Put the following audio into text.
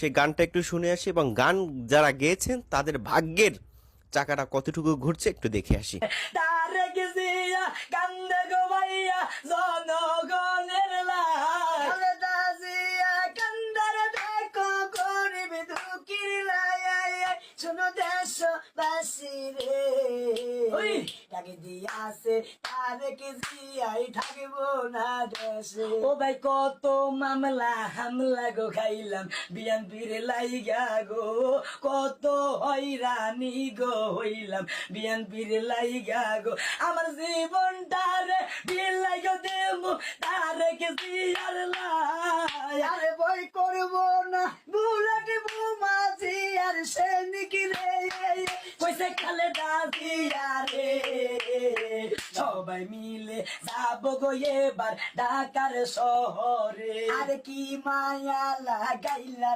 সেই গানটা একটু শুনে আসি এবং গান যারা গেয়েছেন তাদের ভাগ্যের চাকাটা কতটুকু ঘুরছে একটু দেখে আসি। তারেক জিয়া কান্দে গো ভাইয়া জনগণের লাই খালেদা জিয়া কান্দার দেখো গরিব দুঃখীর লাই শোনো দেশবাসী রে ডাকে দিয়াছে তারেক জিয়াই থাকবো না দেশে। ও ভাই কত মামলা হামলা গো খাইলাম বিএনপির লাইগা গো, কত হয়রানি গো হইলাম বিএনপির লাইগা গো। আমার জীবনটারে বিলাই গো দেমু তারেক জিয়ার লাই। আরে বই করবো না বুলেট বোমাজি আর সৈনিক রে কইছে খালেদা জিয়া রে। সবাই মিলে যাবো গো এবার ঢাকার শহরে। আর কি মায়া লাগাইলা